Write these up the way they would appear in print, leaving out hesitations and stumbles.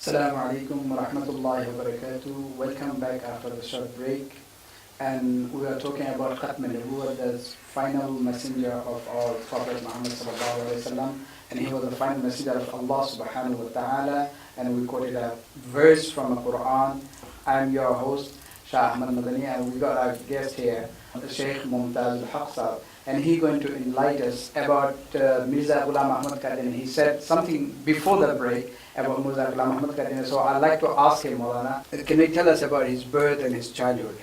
Assalamu alaikum wa rahmatullahi wa barakatuh. Welcome back after the short break. And we are talking about Khatme, the final messenger of our Prophet Muhammad sallallahu alaihi wasallam. And he was the final messenger of Allah subhanahu wa ta'ala. And we quoted a verse from the Quran. I'm your host, Shah Ahmad Madani, and we got our guest here, Sheikh Mumtaz al-Haq, and he's going to enlighten us about Mirza Ghulam Ahmad Qadiani. He said something before the break about Mirza Ghulam Ahmad Qadiani, so I'd like to ask him, Maulana, can you tell us about his birth and his childhood?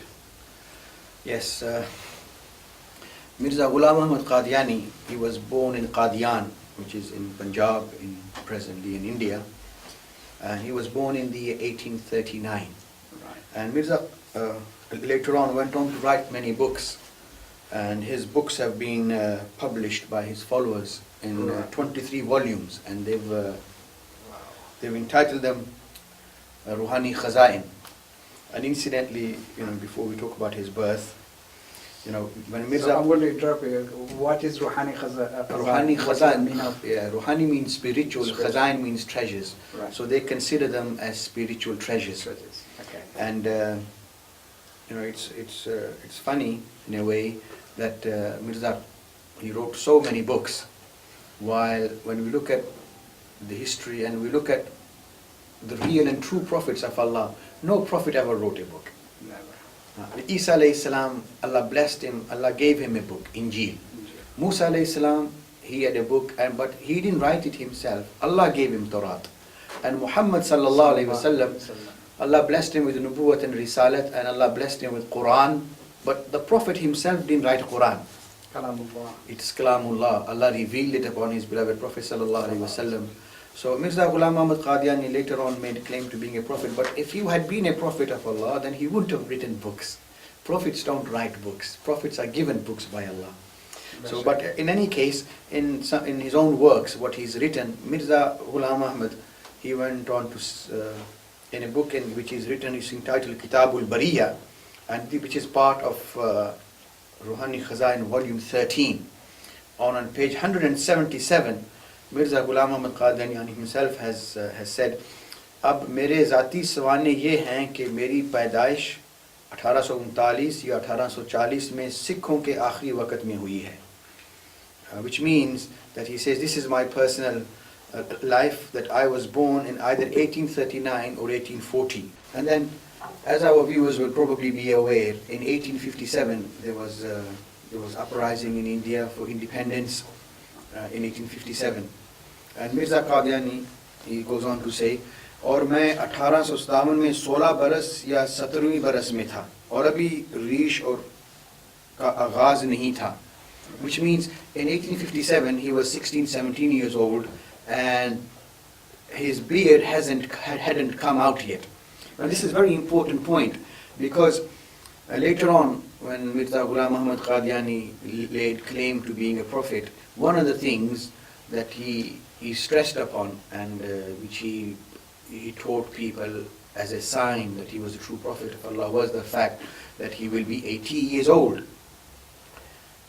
Yes, Mirza Ghulam Ahmad Qadiani, he was born in Qadian, which is in Punjab, presently in India. He was born in the 1839. Right. And Mirza later on went on to write many books. And his books have been published by his followers in 23 volumes. And they've entitled them Ruhani Khazain. And incidentally, before we talk about his birth, when Mirza... So I'm going to interrupt you. What is Ruhani Khazain? Ruhani Khazain, Ruhani means spiritual, Khazain means treasures. Right. So they consider them as spiritual treasures. Okay. And it's funny in a way that Mirza, he wrote so many books, while when we look at the history and we look at the real and true prophets of Allah, no prophet ever wrote a book. Never. Isa alayhi salam, Allah blessed him, Allah gave him a book, Injil. Musa alayhi salam, he had a book, but he didn't write it himself. Allah gave him Torah. And Muhammad sallallahu alayhi wasallam, Allah blessed him with Nubuwwat and Risalat, and Allah blessed him with Quran. But the Prophet himself didn't write Quran. Kalamullah. It's Kalamullah. Allah revealed it upon his beloved Prophet sallallahu alayhi wasallam. So Mirza Ghulam Ahmad Qadiani later on made a claim to being a prophet. But if he had been a prophet of Allah, then he wouldn't have written books. Prophets don't write books. Prophets are given books by Allah. So, but in any case, in his own works, what he's written, Mirza Ghulam Ahmad, he went on to, in a book which is written, is entitled Kitabul Bariya, and which is part of Ruhani Khazain, volume 13. On page 177, Mirza Ghulam Ahmad Qadiani himself has said, अब मेरे ज़ाती सवाने ये हैं कि मेरी पैदाइश 1839 या 1840 में सिखों के आखिरी वक़्त में हुई है. Which means that he says, this is my personal life, that I was born in either 1839 or 1840. And then, as our viewers will probably be aware, in 1857 there was uprising in India for independence in 1857. And Mirza Qadiani, he goes on to say, और मैं 1857 में 16 बरस या 17वीं बरस में था और अभी रीश और का आगाज नहीं था. Which means in 1857 he was 16-17 years old and his beard hadn't come out yet. Now this is a very important point, because later on when Mirza Ghulam Ahmad Qadiani laid claim to being a prophet, one of the things that he stressed upon and which he taught people as a sign that he was a true prophet of Allah was the fact that he will be 80 years old.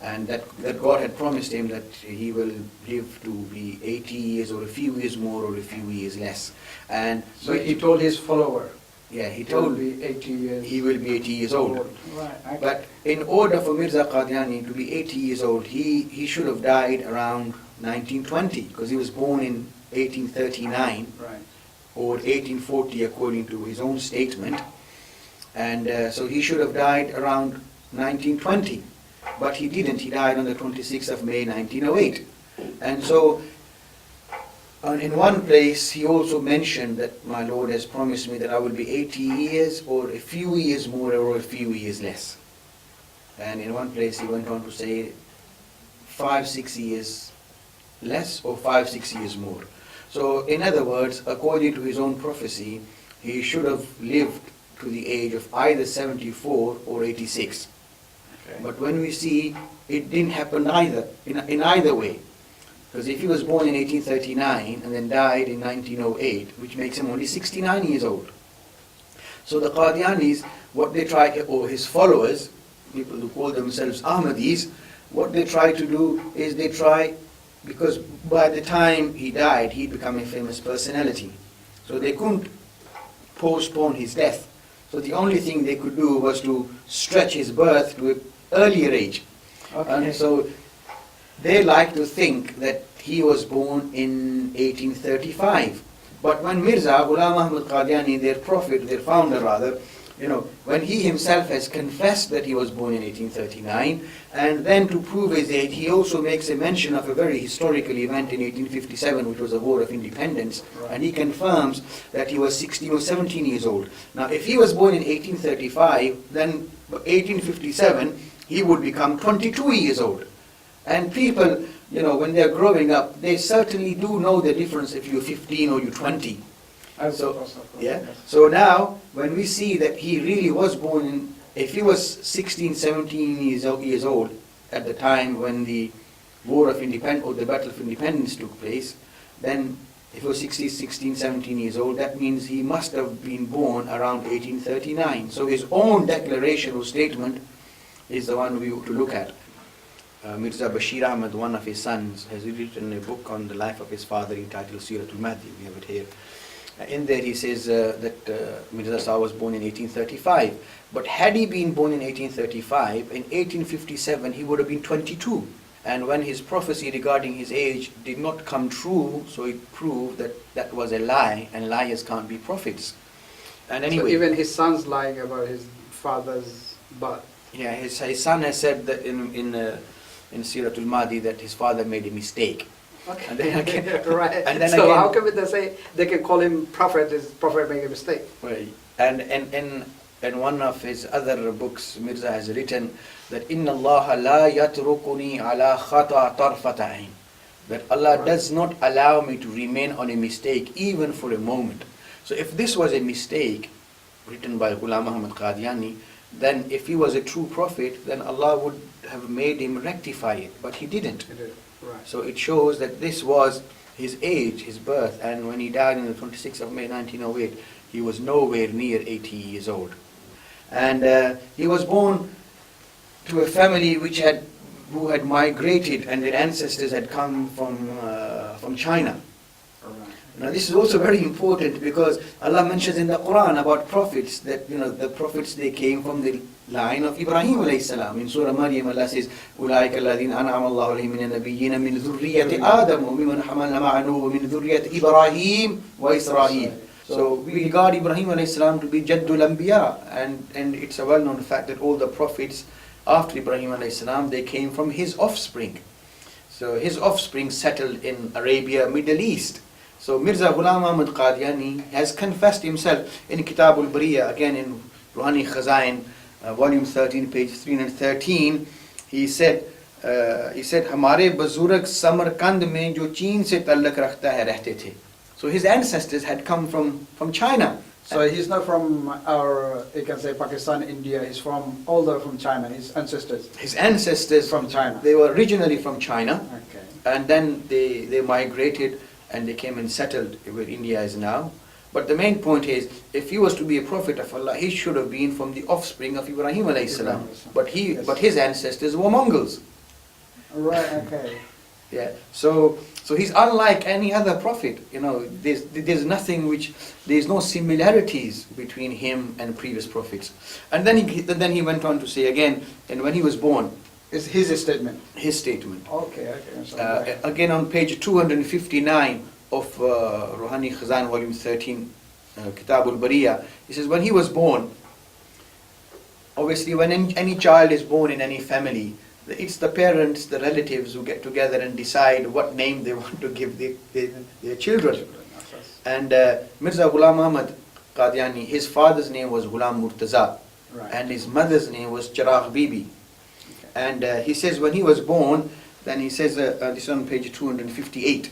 And that God had promised him that he will live to be 80 years or a few years more or a few years less. And so he told his follower, he told be 80 years he will be 80 years old. Right. But in order for Mirza Qadiani to be 80 years old, he should have died around 1920, because he was born in 1839 or 1840 according to his own statement. And so he should have died around 1920. But he didn't. He died on the 26th of May 1908. And so in one place he also mentioned that my Lord has promised me that I will be 80 years or a few years more or a few years less. And in one place he went on to say 5-6 years less or 5-6 years more. So in other words, according to his own prophecy, he should have lived to the age of either 74 or 86. But when we see, it didn't happen either, in either way. Because if he was born in 1839 and then died in 1908, which makes him only 69 years old. So the Qadianis, what they try, or his followers, people who call themselves Ahmadis, what they try to do is they try, because by the time he died, he'd become a famous personality. So they couldn't postpone his death. So the only thing they could do was to stretch his birth to an earlier age. Okay. And so they like to think that he was born in 1835. But when Mirza Ghulam Ahmad Qadiani, their prophet, their founder rather, when he himself has confessed that he was born in 1839, and then to prove his age, he also makes a mention of a very historical event in 1857, which was the War of Independence, Right. and he confirms that he was 16 or 17 years old. Now, if he was born in 1835, then 1857, he would become 22 years old. And people, when they're growing up, they certainly do know the difference if you're 15 or you're 20. So, yeah. So now, when we see that he really was born in, if he was 16, 17 years old at the time when the War of Independence or the Battle of Independence took place, then if he was 16, 17 years old, that means he must have been born around 1839. So his own declaration or statement is the one we ought to look at. Mirza Bashir Ahmad, one of his sons, has written a book on the life of his father entitled Siratul Mahdi. We have it here. In there he says that Mirza Shah was born in 1835. But had he been born in 1835, in 1857 he would have been 22. And when his prophecy regarding his age did not come true, so it proved that that was a lie, and liars can't be prophets. And anyway, So even his son's lying about his father's birth. yeah, his son has said that in Siratul Mahdi that his father made a mistake. Okay. And then again, right. and then so again, how come they say they can call him prophet? Is prophet make a mistake? right. And one of his other books, Mirza has written that Inna Allah la yatrukuni ala khata tarfata ain. That Allah Right. does not allow me to remain on a mistake even for a moment. So if this was a mistake written by Ghulam Ahmad Qadiani, then if he was a true prophet, then Allah would have made him rectify it, but he didn't. Right. So it shows that this was his age, his birth, and when he died on the 26th of May 1908, he was nowhere near 80 years old. And he was born to a family who had migrated, and their ancestors had come from China. Right. Now this is also very important because Allah mentions in the Quran about prophets that the prophets, they came from the line of Ibrahim alayhi salam. In Surah Maryam, Allah says, "Ulaika alladhina an'ama Allahu alayhim min an-nabiyyin min dhurriyyati Adam wa mimman hamalna ma'a Nuh wa min dhurriyyati Ibrahim wa Israil." So we regard Ibrahim alayhi salam to be Jaddul Anbiya, and it's a well-known fact that all the prophets after Ibrahim alayhi salam, they came from his offspring. So his offspring settled in Arabia, Middle East. So Mirza Ghulam Ahmad Qadiani has confessed himself in Kitab al-Bariya, again in Ruhani Khazain, volume 13, page 313. He said, "हमारे बुजुर्ग समरकंद में जो चीन से तल्लक रखता है रहते थे." So his ancestors had come from China. So he's not from our, you can say Pakistan, India. He's from older from China. His ancestors. His ancestors From China. They were originally from China, Okay. and then they migrated and they came and settled where India is now. But the main point is, if he was to be a prophet of Allah, he should have been from the offspring of Ibrahim alayhi salam. Ibrahim. But his ancestors were Mongols. Right. Okay. Yeah. So he's unlike any other prophet. There's nothing there's no similarities between him and previous prophets. And then he went on to say again, and when he was born, It's his statement. his statement. Okay. So Again on page 259 of Ruhani Khazan, volume 13, Kitab al-Bariya, he says, when he was born, obviously when any child is born in any family, it's the parents, the relatives who get together and decide what name they want to give their children. And Mirza Ghulam Ahmad Qadiani, his father's name was Ghulam Murtaza, Right. and his mother's name was Chiragh Bibi. And he says when he was born, then he says, this is on page 258,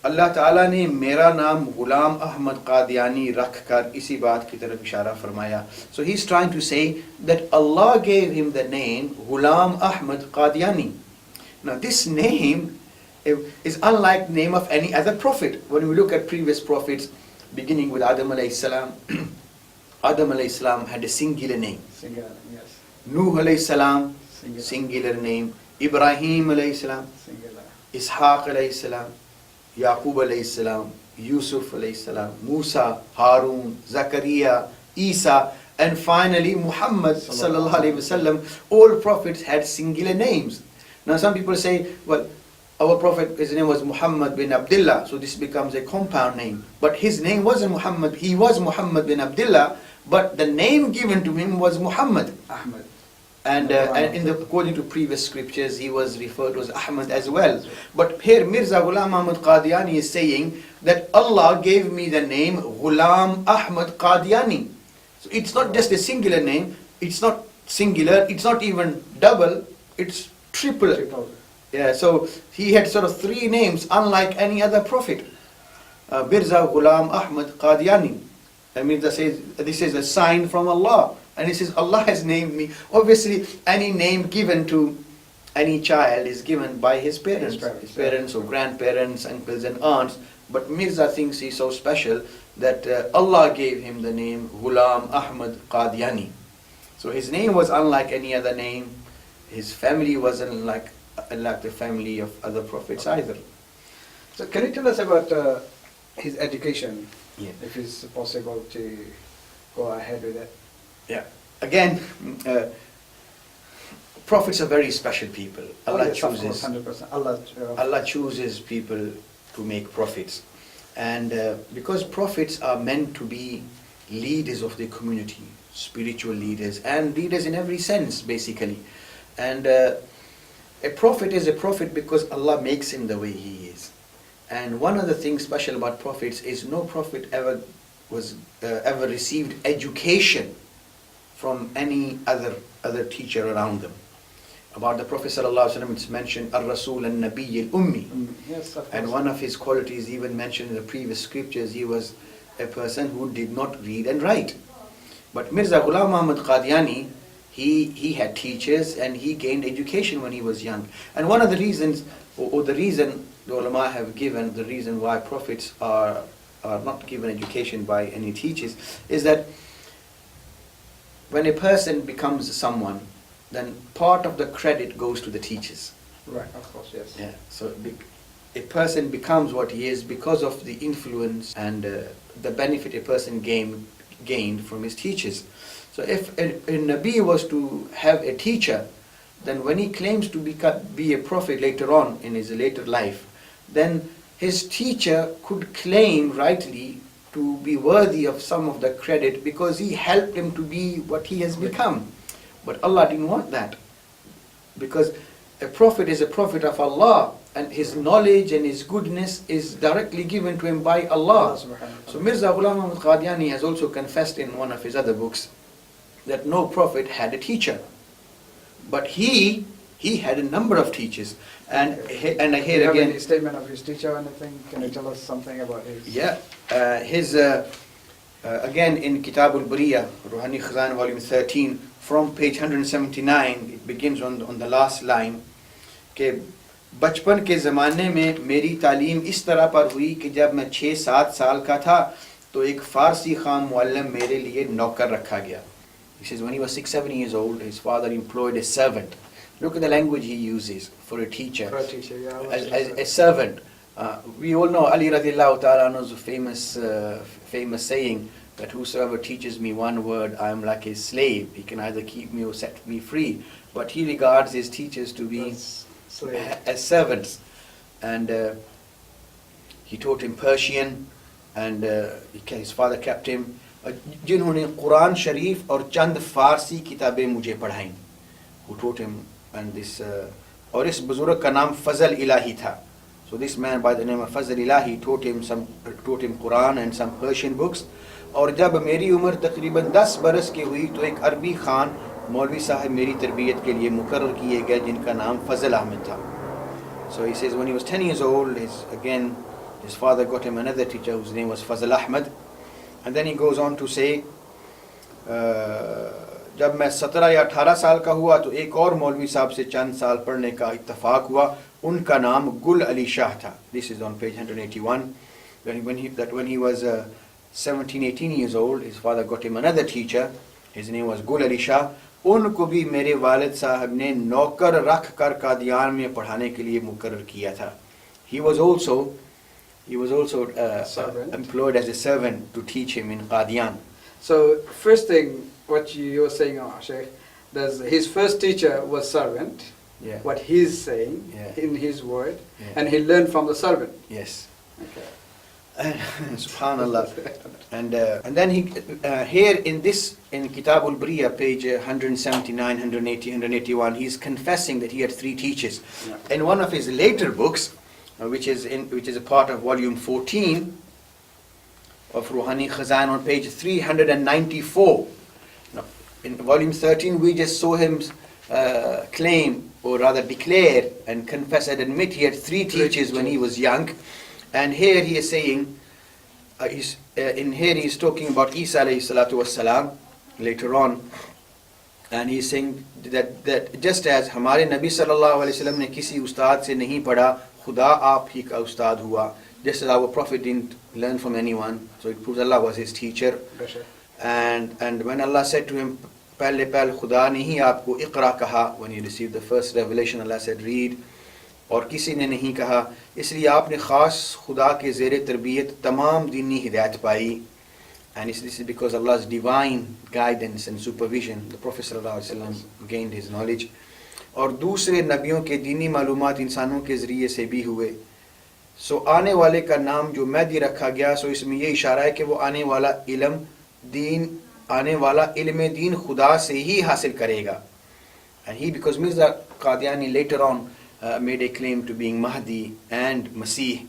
Allah Ta'ala ne mera naam Ghulam Ahmad Qadiani rakh kar isi baat ki taraf ishara farmaya. So he's trying to say that Allah gave him the name Ghulam Ahmad Qadiani. Now this name is unlike the name of any other prophet. When we look at previous prophets, beginning with Adam alayhi salam, Adam alayhi salam had a singular name. Singular. Yes. Nuh alayhi salam, Singular. singular name. Ibrahim alayhi salam, Singular. Ishaq alayhi salam, Yaqub alayhi salam, Yusuf alayhi salam, Musa, Harun, Zakaria, Isa, and finally Muhammad sallallahu alaihi wasallam. All prophets had singular names. Now some people say, well, our prophet, his name was Muhammad bin Abdullah, so this becomes a compound name. But his name wasn't Muhammad, he was Muhammad bin Abdullah, but the name given to him was Muhammad. Ahmad. And according to previous scriptures, he was referred to as Ahmad as well. But here Mirza Ghulam Ahmad Qadiani is saying that Allah gave me the name Ghulam Ahmad Qadiani. So it's not just a singular name, it's not singular, it's not even double, it's triple. Yeah, so he had sort of three names unlike any other prophet. Mirza Ghulam Ahmad Qadiani. I mean, this is a sign from Allah. And he says, Allah has named me. Obviously, any name given to any child is given by his parents. His parents or grandparents, uncles and aunts. But Mirza thinks he's so special that Allah gave him the name Ghulam Ahmad Qadiani. So his name was unlike any other name. His family wasn't like the family of other prophets either. So can you tell us about his education? Yeah. If it's possible to go ahead with it. Yeah. Again, prophets are very special people. Allah chooses. 100%. Allah chooses people to make prophets, and because prophets are meant to be leaders of the community, spiritual leaders, and leaders in every sense, basically. And a prophet is a prophet because Allah makes him the way he is. And one of the things special about prophets is no prophet ever received education from any other teacher around them. About the Prophet ﷺ, it's mentioned Ar-Rasul al-Nabi al-Ummi. Yes, of course. And one of his qualities even mentioned in the previous scriptures, he was a person who did not read and write. But Mirza Ghulam Ahmad Qadiani, he had teachers and he gained education when he was young. And one of the reasons, or the reason the ulama have given, the reason why prophets are not given education by any teachers, is that when a person becomes someone, then part of the credit goes to the teachers. Right, of course, yes. Yeah. So a person becomes what he is because of the influence and the benefit a person gained from his teachers. So if a Nabi was to have a teacher, then when he claims to be a prophet later on in his later life, then his teacher could claim rightly to be worthy of some of the credit because he helped him to be what he has become. But Allah didn't want that, because a prophet is a prophet of Allah, and his knowledge and his goodness is directly given to him by Allah. So Mirza Ghulam Ahmad Qadiani has also confessed in one of his other books that no prophet had a teacher, but he had a number of teachers. And here Do you have again, any statement of his teacher or anything? Can you tell us something about his? Yeah, again in Kitab al-Bariya, Ruhani Khazan, volume 13, from page 179, it begins on the last line, कि बचपन के ज़माने में मेरी तालीम इस तरह पर हुई कि जब मैं 6-7 साल का था तो एक फ़ारसी ख़ान मुअल्लिम मेरे लिए नौकर रखा गया. He says when he was 6-7 years old, his father employed a servant. Look at the language he uses for a teacher. For a teacher, yeah. As a servant. We all know Ali radiallahu ta'ala anhu's famous saying that whosoever teaches me one word, I am like a slave. He can either keep me or set me free. But he regards his teachers to be as servants. And he taught him Persian, and his father kept him. जिन्होंने कुरान शरीफ और चंद फारसी किताबें मुझे पढ़ाईं, who taught him, and this और इस बुजुर्ग का नाम फजल इलाही था. So this man by the name of Fazl Ilahi taught him Quran and some Persian books. और जब मेरी उम्र तकरीबन 10 बरस की हुई तो एक अरबी खान मौलवी साहब मेरी तरबियत के लिए मुकर्रर किए गए जिनका नाम फजल अहमद था. So he says when he was 10 years old, his father got him another teacher whose name was Fazl Ahmad. And then he goes on to say, जब मैं 17 या 18 साल का हुआ तो एक और मौलवी साहब से चंद साल पढ़ने का इत्तफाक हुआ. उनका नाम गुल अली शाह था. This is on page 181. When he was 17-18 years old, his father got him another teacher. His name was Gul Ali Shah. उनको भी मेरे वालिद साहब ने नौकर रख कर कादियान में पढ़ाने के लिए मुकर्रर किया था. He was also He was also Servant. employed as a servant to teach him in Qadian. So first thing, what you were saying, Sheikh, his first teacher was servant. Yeah. What he's saying Yeah. in his word, Yeah. and he learned from the servant. Yes. Okay. Subhanallah. And then he here in Kitab al-Briya, page 179, 180, 181, he's confessing that he had 3 teachers. Yeah. In one of his later books, which is a part of volume 14 of Ruhani Khazan, on page 394. Now, in volume 13, we just saw him claim, or rather declare and confess and admit he had 3 teachers when he was young. And here he is saying, in here he is talking about Isa alayhi salatu wassalam later on, and he is saying that just as हमारे नबी सल्लल्लाहु अलैहि वसल्लम ने किसी उस्ताद से नहीं पढ़ा, खुदा आप ही का उस्ताद हुआ. Just as our prophet didn't learn from anyone, so it proves Allah was his teacher. And when Allah said to him, पहले खुदा ने ही आपको इक़रा कहा, when he received the first revelation, Allah said read, और किसी ने नहीं कहा, इसलिए आपने ख़ास खुदा के ज़ेरे तरबियत तमाम दीनी हिदायत पाई. And this is because Allah's divine guidance and supervision, the Prophet ﷺ gained his knowledge. और दूसरे नबियों के दीनी मालूमात इंसानों के ज़रिए से भी हुए. सो आने वाले का नाम जो महदी रखा गया, सो इसमें ये इशारा है कि वो आने वाला इल्म दीन खुदा से ही हासिल करेगा. And he, because Mirza Qadiani later on made a claim to being Mahdi and Masih,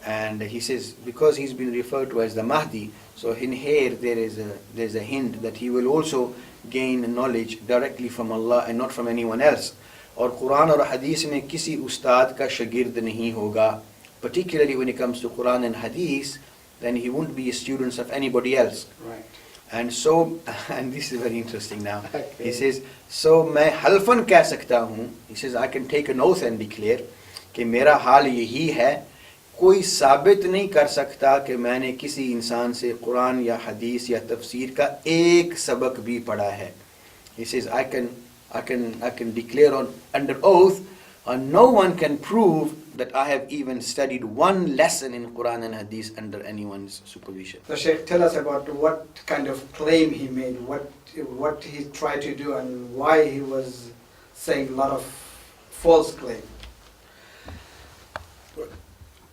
and he says because he's been referred to as the Mahdi, so in here there's a hint that he will also gain knowledge directly from Allah and not from anyone else. और कुरान और हदीस में किसी उस्ताद का शागिर्द नहीं होगा, particularly when it comes to Quran and Hadith, then he won't be a student of anybody else. Right. And so, and this is very interesting now. Okay. He says, so मैं हल्फन कह सकता हूँ. He says, I can take an oath and declare कि मेरा हाल यही है. कोई साबित नहीं कर सकता कि मैंने किसी इंसान से कुरान या हदीस या तफसीर का एक सबक भी पढ़ा है. He says, I can declare under oath, and no one can prove that I have even studied one lesson in Quran and Hadith under anyone's supervision. So Sheikh, tell us about what kind of claim he made, what he tried to do, and why he was saying a lot of false claim.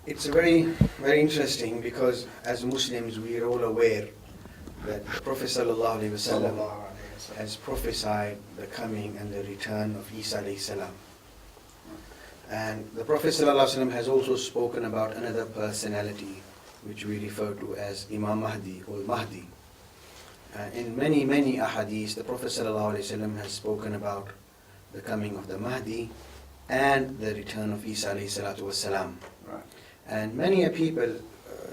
It's very, very interesting because as Muslims we are all aware that the Prophet ﷺ has prophesied the coming and the return of Isa alayhi salam. And the Prophet ﷺ has also spoken about another personality which we refer to as Imam Mahdi or Mahdi. In many, many ahadith, the Prophet ﷺ has spoken about the coming of the Mahdi and the return of Isa alayhi salatu wassalam. Right. And many people,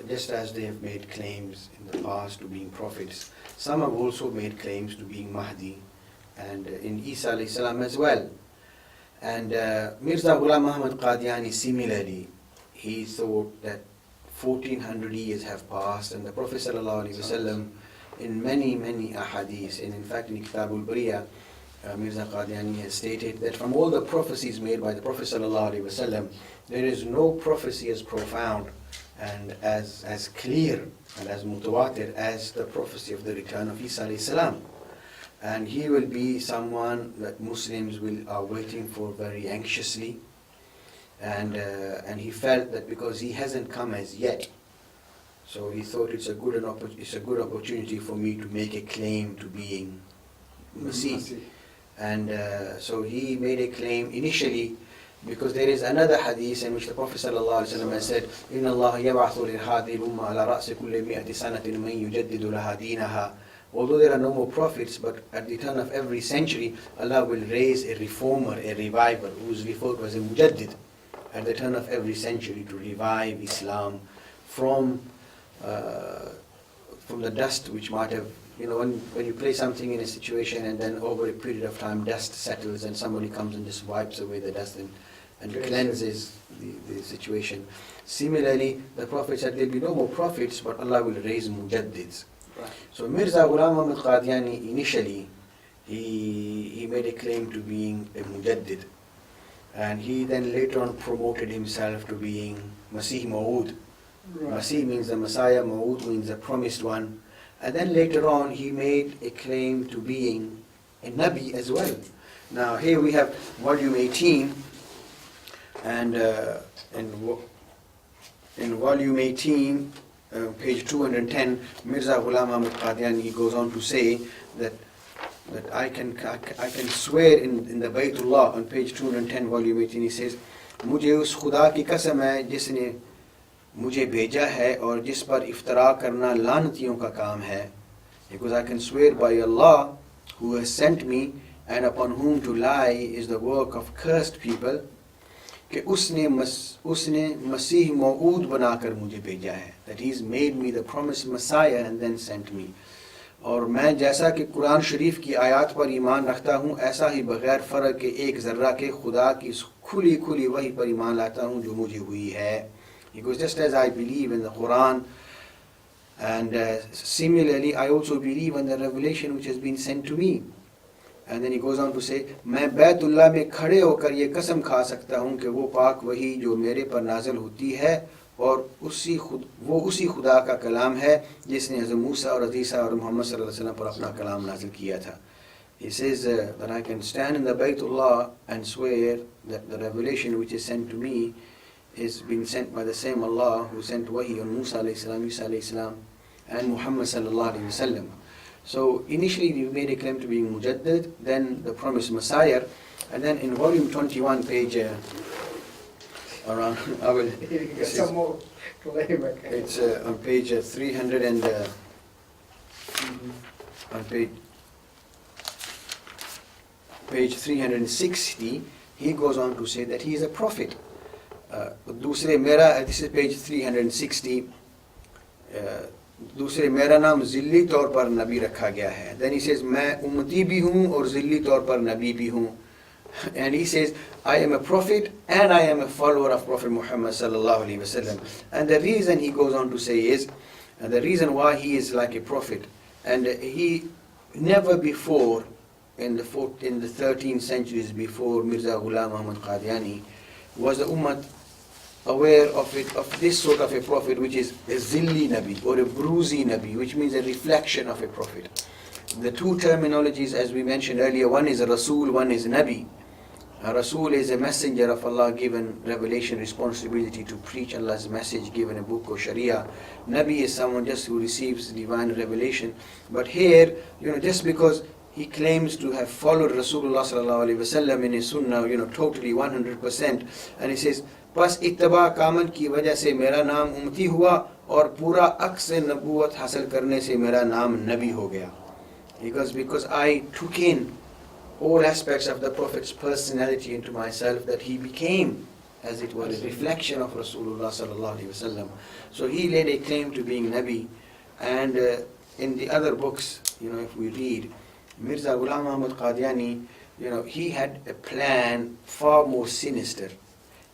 just as they have made claims in the past to being prophets, some have also made claims to being Mahdi and in Isa alayhi salam as well. And Mirza Ghulam Muhammad Qadiani similarly, he thought that 1400 years have passed and the Prophet ﷺ in many, many ahadith, and in fact in Kitab al-Briya, Mirza Qadiani has stated that from all the prophecies made by the Prophet ﷺ, there is no prophecy as profound and as clear and as mutawatir as the prophecy of the return of Isa alayhi salam. And he will be someone that Muslims are waiting for very anxiously. And he felt that because he hasn't come as yet, so he thought it's a good opportunity for me to make a claim to being Masih. And so he made a claim initially because there is another hadith in which the Prophet ﷺ has said, إِنَّ اللَّهَ يَبْعَثُ لِهَذِهِ الْأُمَّةِ عَلَى رَأْسِ كُلِّ مِئَةِ سَنَةٍ مَنْ يُجَدِّدُ لَهَا دِينَهَا. Although there are no more prophets, but at the turn of every century, Allah will raise a reformer, a reviver, who is referred to as a mujaddid, at the turn of every century to revive Islam from the dust which might have, when you place something in a situation and then over a period of time dust settles and somebody comes and just wipes away the dust and cleanses the situation. Similarly, the Prophet said there will be no more prophets, but Allah will raise mujaddids. Right. So Mirza Ghulam Muhammad Qadiani initially, he made a claim to being a mujaddid. And he then later on promoted himself to being Masih Maud, Masih means the Messiah, Mawud means the promised one. And then later on he made a claim to being a Nabi as well. Now here we have volume 18, and in volume 18, page 210, Mirza Ghulam Ahmad Qadiani goes on to say that I can swear in the Baytullah on page 210, volume 18, he says, मुझे उस खुदा की कसम है जिसने मुझे भेजा है और जिस पर इफ्तरा करना लानतियों का काम है. Because I can swear by Allah who has sent me and upon whom to lie is the work of cursed people, कि उसने मसीह मऊद बनाकर मुझे भेजा है. That he's made me the promised Messiah and then sent me. और मैं जैसा कि कुरान शरीफ की आयत पर ईमान रखता हूँ ऐसा ही बगैर फ़र्क के एक ज़र्रा के खुदा की खुली खुली वही पर ईमान लाता हूँ जो मुझे हुई है. He goes, just as I believe in the Quran, and similarly I also believe in the revelation which has been sent to me. And then he goes on to say, मैं बैतुल्लाह में खड़े होकर ये कसम खा सकता हूँ कि वो पाक वही जो मेरे पर नाज़िल होती है और वो उसी खुदा का कलाम है जिसने हज़रत मूसा और अदीसा और मोहम्मद सल्लल्लाहु अलैहि वसल्लम पर अपना कलाम नाज़िल किया था. He says that I can stand in the Baytullah and swear that the revelation which is sent to me is being sent by the same Allah who sent wahi on Musa alayhi salam, Isa alayhi salam, and Muhammad sallallahu alayhi wasallam. So initially we made a claim to being Mujaddid, then the promised Messiah, and then in volume 21, page around, I will. Some more claim. It's on page 300 and on page 360, he goes on to say that he is a prophet. दूसरे मेरा, this is page 360, दूसरे मेरा नाम ज़िल्ली तौर पर नबी रखा गया है. Then he says मैं उम्मती भी हूँ और ज़िल्ली तौर पर नबी भी हूँ. And he says I am a prophet and I am a follower of Prophet Muhammad sallallahu alaihi wasallam. And the reason he goes on to say is, the reason why he is like a prophet, and he never before in the 13th centuries before Mirza Ghulam Ahmad Qadiani was the ummah aware of this sort of a prophet, which is a zilli nabi or a bruzi nabi, which means a reflection of a prophet. The two terminologies, as we mentioned earlier, one is a rasul, one is nabi. A rasul is a messenger of Allah given revelation responsibility to preach Allah's message given a book or sharia. Nabi is someone just who receives divine revelation. But here, just because he claims to have followed Rasulullah sallallahu alaihi wasallam in his sunnah, totally 100%, and he says, बस इत्तबा कामल की वजह से मेरा नाम उम्मती हुआ और पूरा अक्स नबूवत हासिल करने से मेरा नाम नबी हो गया. Because I took in all aspects of the Prophet's personality into myself, that he became, as it were, a reflection of Rasulullah sallallahu alaihi wasallam. So he laid a claim to being Nabi. And in the other books, if we read, Mirza Ghulam Ahmad Qadiani, he had a plan far more sinister.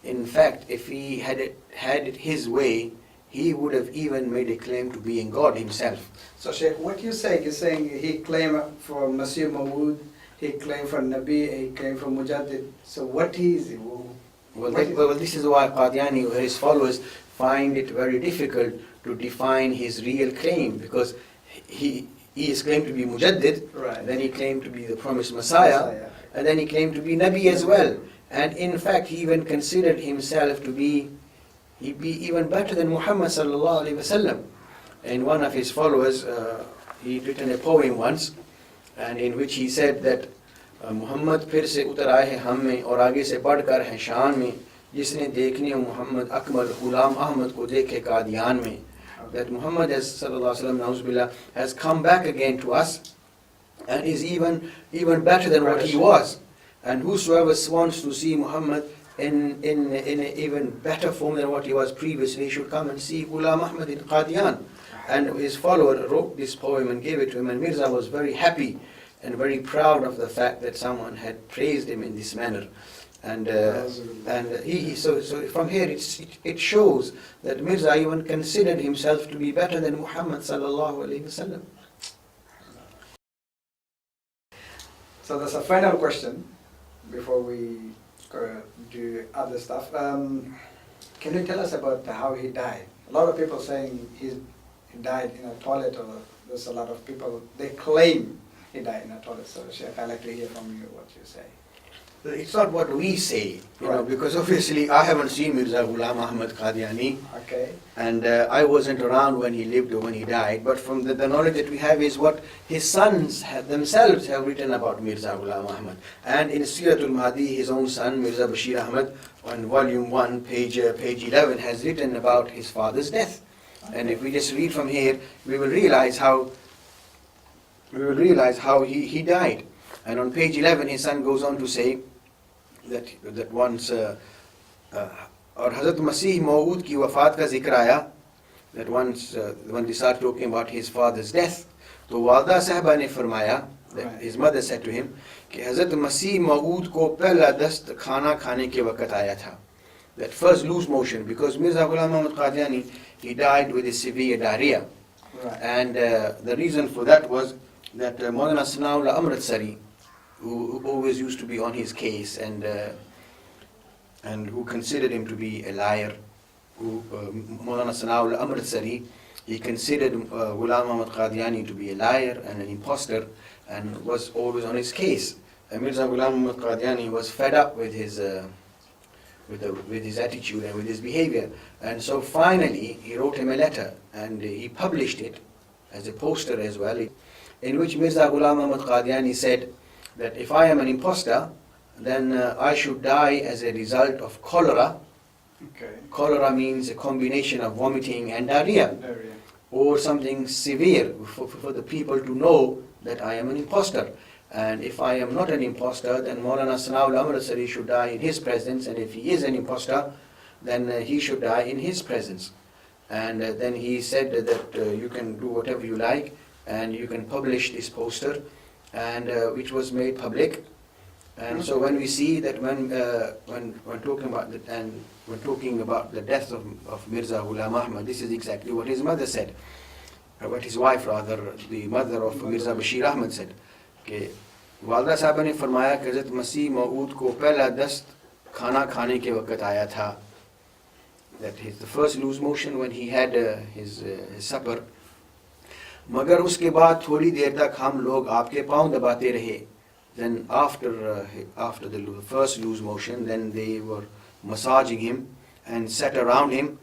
In fact, if he had it his way, he would have even made a claim to being God himself. So Sheikh, what you're saying he claimed for Masih Mawud, he claimed for Nabi, he claimed for Mujaddid. So what is he? Well, this is why Qadiani or his followers find it very difficult to define his real claim, because he is claimed to be Mujaddid, right. Then he claimed to be the promised Messiah, and then he claimed to be Nabi as well. And in fact, he even considered himself to be even better than Muhammad sallallahu alaihi wasallam. And one of his followers, he'd written a poem once, and in which he said that Muhammad फिर से उतर आए हैं हम में और आगे से बढ़कर हैं शान में, जिसने देखने Muhammad अकमल गुलाम अहमद को देखे कादियान में. That Muhammad sallallahu alaihi wasallam, na'uzubillah, has come back again to us and is even better than what he was. And whosoever wants to see Muhammad in an even better form than what he was previously should come and see Ghulam Ahmad in Qadian. And his follower wrote this poem and gave it to him, and Mirza was very happy and very proud of the fact that someone had praised him in this manner. And so from here it shows that Mirza even considered himself to be better than Muhammad sallallahu alaihi wasallam. So that's a final question before we do other stuff. Can you tell us about how he died? A lot of people saying he died in a toilet, or there's a lot of people, they claim he died in a toilet. So Sheikh, I'd like to hear from you what you say. It's not what we say, Right. because obviously I haven't seen Mirza Ghulam Ahmad Qadiani, Okay. and I wasn't around when he lived or when he died, but from the knowledge that we have is what his sons themselves have written about Mirza Ghulam Ahmad. And in Siratul Mahdi, his own son, Mirza Bashir Ahmad, on volume 1, page 11, has written about his father's death. And if we just read from here, we will realize how he died. And on page 11, his son goes on to say that once और हज़रत मसीह मौऊद की वफ़ात का ज़िक्र आया, that once when they started talking about his father's death, तो वालदा साहबा ने फरमाया, that his mother said to him, कि हज़रत मसीह मौऊद को पहला दस्त खाना खाने के वक़्त आया था. That first loose motion, because Mirza Ghulam Ahmad Qadiani, he died with a severe diarrhea. Right. And the reason for that was that Maulana Sanaullah Amritsari, who always used to be on his case and who considered him to be a liar, Maulana Sanaullah Amritsari, he considered Ghulam Ahmad Qadiani to be a liar and an imposter, and was always on his case. And Mirza Ghulam Ahmad Qadiani was fed up with his attitude and with his behavior, and so finally he wrote him a letter, and he published it as a poster as well, in which Mirza Ghulam Ahmad Qadiani said that if I am an imposter, then I should die as a result of cholera. Okay. Cholera means a combination of vomiting and diarrhea, Diarrhea. or something severe for the people to know that I am an imposter. And if I am not an imposter, then Maulana Sanaullah Amritsari should die in his presence, and if he is an imposter, then he should die in his presence. And then he said that you can do whatever you like, and you can publish this poster, and which was made public. And so when we see that when talking about the death of Mirza Ghulam Ahmad, this is exactly what his mother said, or what his wife rather, the mother of Mirza Bashir Ahmad said. कि वालदा साहबा ने फरमाया कि हज़रत मसीह मऊद को पहला दस्त खाना खाने के वक़्त आया था, that the first loose motion when he had his supper. मगर उसके बाद थोड़ी देर तक हम लोग आपके पाँव दबाते रहे. Then after the first loose motion, then they were massaging him and sat around him,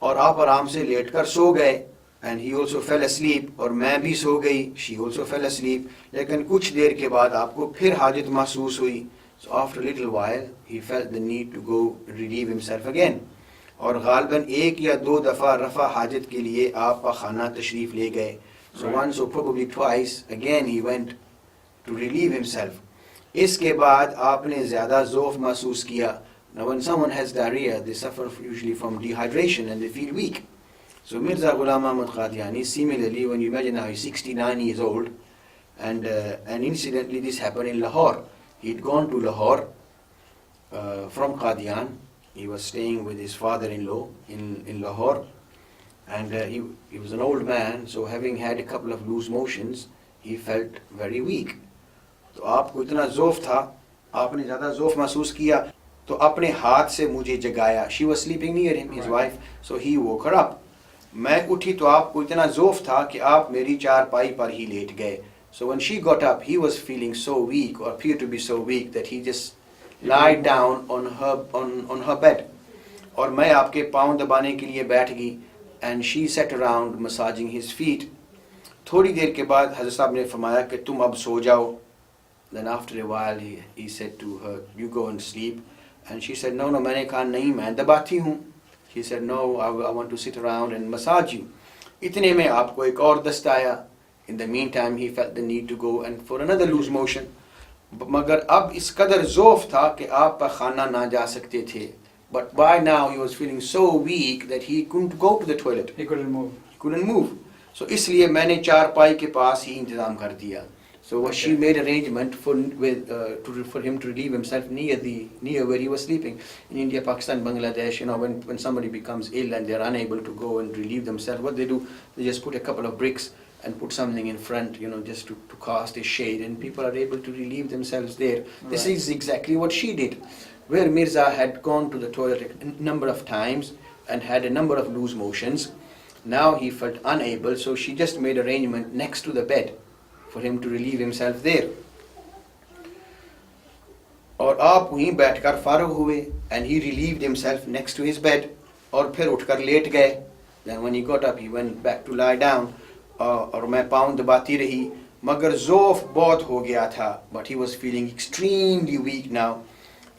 और आप आराम से लेटकर सो गए. And he also fell asleep, और मैं भी सो गई, she also fell asleep. लेकिन कुछ देर के बाद आपको फिर हाजत महसूस हुई. So after a little while, he felt the need to go relieve himself again. और गालबन एक या दो दफ़ा रफ़ा हाजत के लिए आप खाना तशरीफ़ ले गए. So once or probably twice, again he went to relieve himself. इसके बाद आपने ज़्यादा ज़ौफ़ महसूस किया. Now when someone has diarrhea, they suffer usually from dehydration and they feel weak. So Mirza Ghulam Ahmad Qadiani, similarly, when you imagine now he's 69 years old, and incidentally this happened in Lahore. He'd gone to Lahore from Qadian. He was staying with his father-in-law in Lahore, and he was an old man, so having had a couple of loose motions, he felt very weak. तो आपको इतना ज़ौफ़ था, आपने ज़्यादा ज़ौफ़ महसूस किया, तो अपने हाथ से मुझे जगाया. She was sleeping near him, his wife, so he woke her up. मैं उठी तो आपको इतना ज़ौफ़ था कि आप मेरी चारपाई पर ही लेट गए. So when she got up, he was feeling so weak, or appeared to be so weak, that he just lied down on her bed. और मैं आपके पाँव दबाने के लिए बैठ गई, and she sat around massaging his feet. थोड़ी देर के बाद हज़रत साहब ने फरमाया कि तुम अब सो जाओ. Then after a while he said to her, you go and sleep. And she said, no, मैंने कहा नहीं, मैं दबाती हूँ. He said, no, I want to sit around and massage you. इतने में आपको एक और दस्त आया. In the meantime, he felt the need to go and for another loose motion. मगर अब इस कदर ज़ौफ़ था कि आप पर खाना ना जा सकते थे. But by now he was feeling so weak that he couldn't go to the toilet. He couldn't move. He couldn't move. So इसलिए मैंने चारपाई के पास ही इंतज़ाम कर दिया. So she made arrangement for him to relieve himself near where he was sleeping. In India, Pakistan, Bangladesh, when somebody becomes ill and they're unable to go and relieve themselves, what they do, they just put a couple of bricks and put something in front, just to cast a shade, and people are able to relieve themselves there. Right. This is exactly what she did. Where Mirza had gone to the toilet a number of times, and had a number of loose motions. Now he felt unable, so she just made arrangement next to the bed for him to relieve himself there. और आप वहीं बैठकर फारग हुए, and he relieved himself next to his bed, और फिर उठकर late गए. Then when he got up, he went back to lie down. और मैं पाँव दबाती रही, मगर ज़ोफ़ बहुत हो गया था, but he was feeling extremely weak now.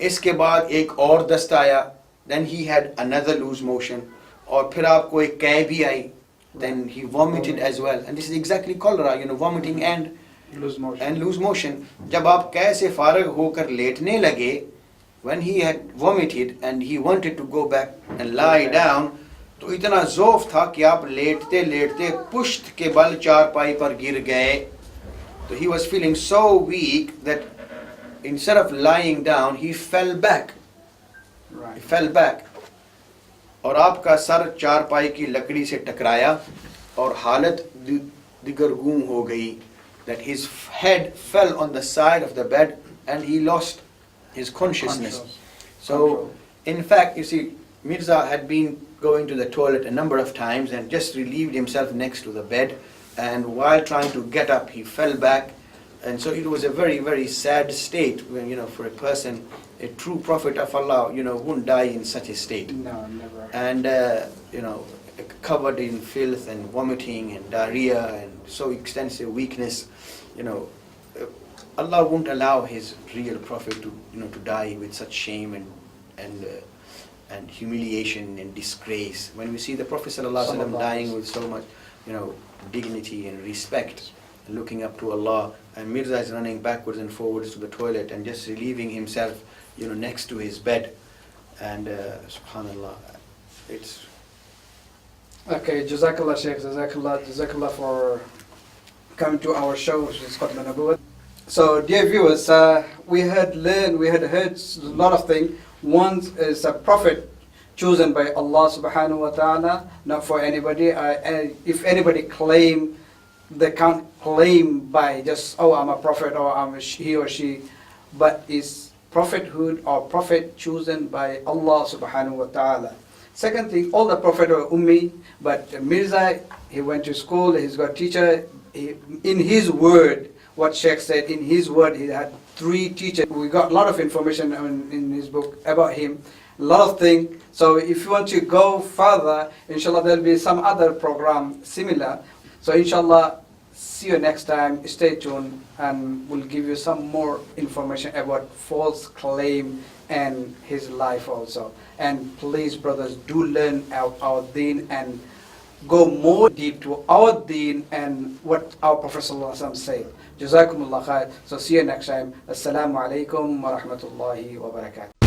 इसके बाद एक और दस्त आया, then he had another loose motion, और फिर आपको एक कै भी आई, then he vomited as well. And this is exactly cholera, vomiting and lose motion. जब आप कै से फारग होकर लेटने लगे, when he had vomited and he wanted to go back and lie down, तो इतना ज़ोफ़ था कि आप लेटते लेटते पुश्त के बल चारपाई पर गिर गए. So he was feeling so weak that instead of lying down, he fell back. Right. He fell back. और आपका सर चारपाई की लकड़ी से टकराया और हालत दिगरगूं हो गई. That his head fell on the side of the bed and he lost his consciousness. So, in fact, you see, Mirza had been going to the toilet a number of times and just relieved himself next to the bed, and while trying to get up he fell back, and so it was a very, very sad state when, for a person, a true prophet of Allah, wouldn't die in such a state. No, never. And covered in filth and vomiting and diarrhea and so extensive weakness, Allah won't allow his real prophet to die with such shame and humiliation and disgrace. When we see the Prophet ﷺ dying with so much, dignity and respect, looking up to Allah, and Mirza is running backwards and forwards to the toilet and just relieving himself, next to his bed, and subhanallah, it's. Okay, Jazakallah Sheikh, Jazakallah for coming to our show, which is Khatme Nabuwwat. So, dear viewers, we had heard a lot of things. One is a prophet chosen by Allah subhanahu wa ta'ala, not for anybody. If anybody claim, they can't claim by just, I'm a prophet or I'm he or she, but is prophethood or prophet chosen by Allah subhanahu wa ta'ala. Second thing, all the prophets are ummi, but Mirza, he went to school, he's got a teacher. In his word, what Sheikh said, in his word, he had 3 teachers. We got a lot of information in his book about him, a lot of things. So if you want to go further, inshallah, there'll be some other program similar. So inshallah, see you next time. Stay tuned, and we'll give you some more information about false claim and his life also. And please, brothers, do learn our deen and go more deep to our deen and what our Prophet ﷺ said. Jazakumullah khair. So see you next time. Assalamu alaikum wa rahmatullahi wa barakatuh.